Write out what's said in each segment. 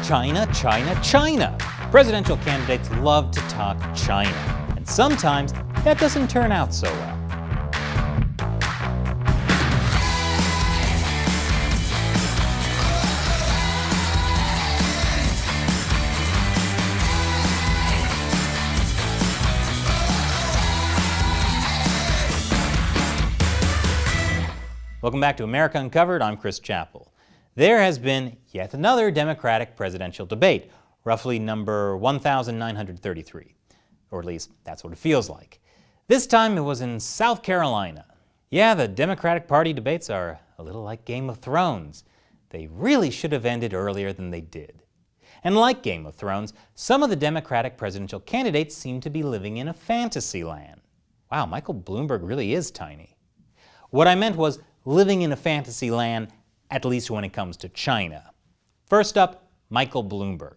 China, China, China. Presidential candidates love to talk China, and sometimes that doesn't turn out so well. Welcome back to America Uncovered. I'm Chris Chappell. There has been yet another Democratic presidential debate, roughly number 1,933. Or at least that's what it feels like. This time it was in South Carolina. Yeah, the Democratic Party debates are a little like Game of Thrones. They really should have ended earlier than they did. And like Game of Thrones, some of the Democratic presidential candidates seem to be living in a fantasy land. Wow, Michael Bloomberg really is tiny. What I meant was living in a fantasy land, at least when it comes to China. First up, Michael Bloomberg.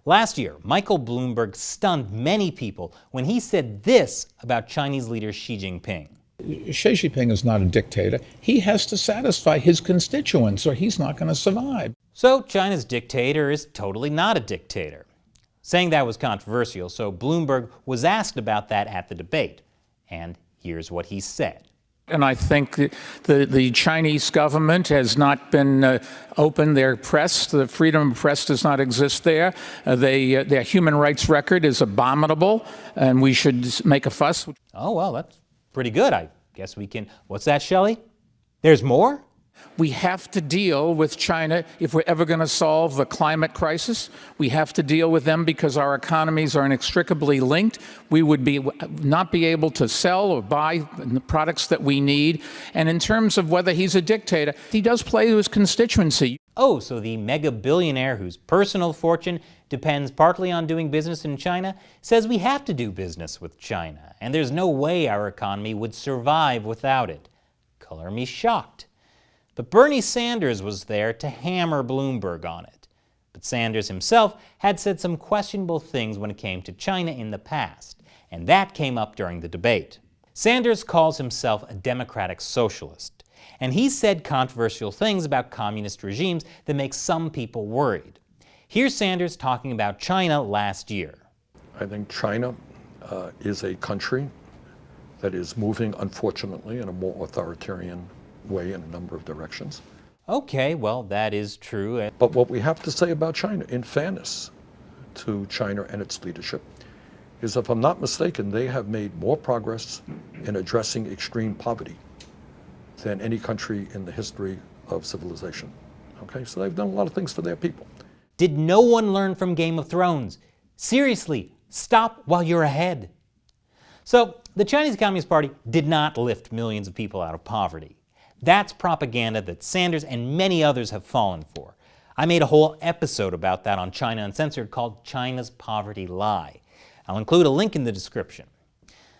Last year, Michael Bloomberg stunned many people when he said this about Chinese leader Xi Jinping. Xi Jinping is not a dictator. He has to satisfy his constituents or he's not going to survive. So China's dictator is totally not a dictator. Saying that was controversial, so Bloomberg was asked about that at the debate. And here's what he said. And I think the Chinese government has not been open. Their press, the freedom of press does not exist there. Their human rights record is abominable, and we should make a fuss. Oh, well, that's pretty good. I guess we can. What's that, Shelley? There's more? We have to deal with China if we're ever going to solve the climate crisis. We have to deal with them because our economies are inextricably linked. We would not be able to sell or buy the products that we need. And in terms of whether he's a dictator, he does play to his constituency. Oh, so the mega billionaire whose personal fortune depends partly on doing business in China says we have to do business with China, and there's no way our economy would survive without it. Color me shocked. But Bernie Sanders was there to hammer Bloomberg on it. But Sanders himself had said some questionable things when it came to China in the past, and that came up during the debate. Sanders calls himself a democratic socialist, and he said controversial things about communist regimes that make some people worried. Here's Sanders talking about China last year. I think China is a country that is moving, unfortunately, in a more authoritarian way in a number of directions. Okay, well, that is true. But what we have to say about China, in fairness to China and its leadership, is, if I'm not mistaken, they have made more progress in addressing extreme poverty than any country in the history of civilization. Okay, so they've done a lot of things for their people. Did no one learn from Game of Thrones? Seriously, stop while you're ahead. So, the Chinese Communist Party did not lift millions of people out of poverty. That's propaganda that Sanders and many others have fallen for. I made a whole episode about that on China Uncensored called China's Poverty Lie. I'll include a link in the description.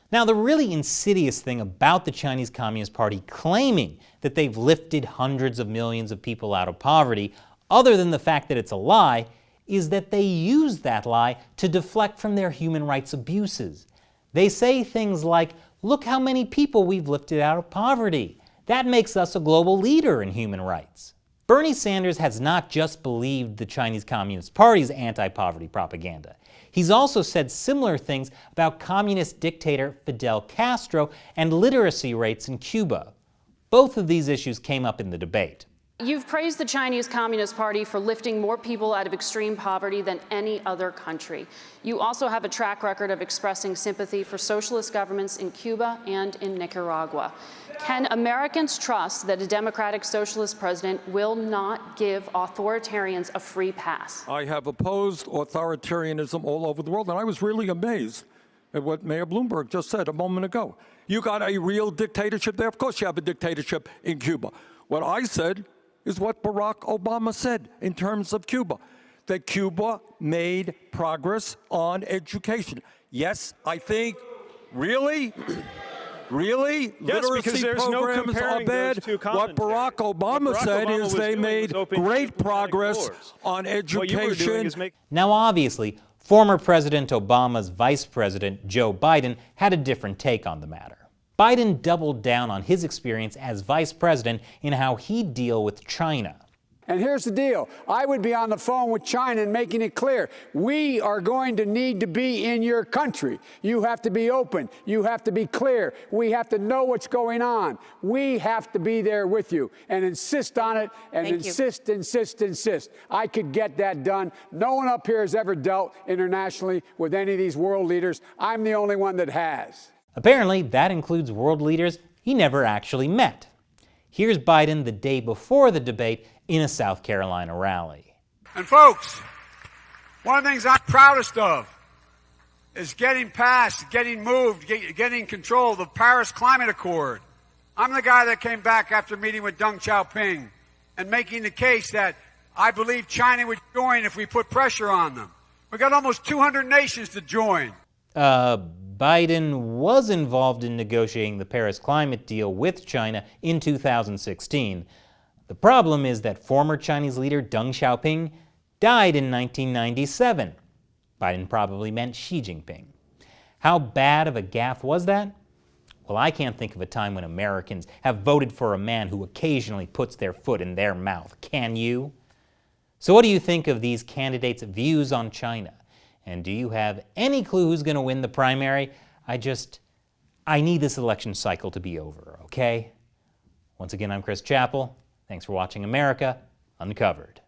Now, the really insidious thing about the Chinese Communist Party claiming that they've lifted hundreds of millions of people out of poverty, other than the fact that it's a lie, is that they use that lie to deflect from their human rights abuses. They say things like, look how many people we've lifted out of poverty. That makes us a global leader in human rights. Bernie Sanders has not just believed the Chinese Communist Party's anti-poverty propaganda. He's also said similar things about communist dictator Fidel Castro and literacy rates in Cuba. Both of these issues came up in the debate. You've praised the Chinese Communist Party for lifting more people out of extreme poverty than any other country. You also have a track record of expressing sympathy for socialist governments in Cuba and in Nicaragua. Can Americans trust that a democratic socialist president will not give authoritarians a free pass? I have opposed authoritarianism all over the world, and I was really amazed at what Mayor Bloomberg just said a moment ago. You got a real dictatorship there? Of course you have a dictatorship in Cuba. What I said is what Barack Obama said in terms of Cuba, that Cuba made progress on education. Yes, I think, really? Really? Yes, because there's no comparing those two What Barack Obama said is they made great progress on education. Now, obviously, former President Obama's Vice President, Joe Biden, had a different take on the matter. Biden doubled down on his experience as vice president in how he'd deal with China. And here's the deal. I would be on the phone with China and making it clear. We are going to need to be in your country. You have to be open. You have to be clear. We have to know what's going on. We have to be there with you and insist on it and insist. I could get that done. No one up here has ever dealt internationally with any of these world leaders. I'm the only one that has. Apparently, that includes world leaders he never actually met. Here's Biden the day before the debate in a South Carolina rally. And folks, one of the things I'm proudest of is getting passed, getting moved, getting control of the Paris Climate Accord. I'm the guy that came back after meeting with Deng Xiaoping and making the case that I believe China would join if we put pressure on them. We got almost 200 nations to join. Biden was involved in negotiating the Paris climate deal with China in 2016. The problem is that former Chinese leader Deng Xiaoping died in 1997. Biden probably meant Xi Jinping. How bad of a gaffe was that? Well, I can't think of a time when Americans have voted for a man who occasionally puts their foot in their mouth. Can you? So what do you think of these candidates' views on China? And do you have any clue who's going to win the primary? I need this election cycle to be over, okay? Once again, I'm Chris Chappell. Thanks for watching America Uncovered.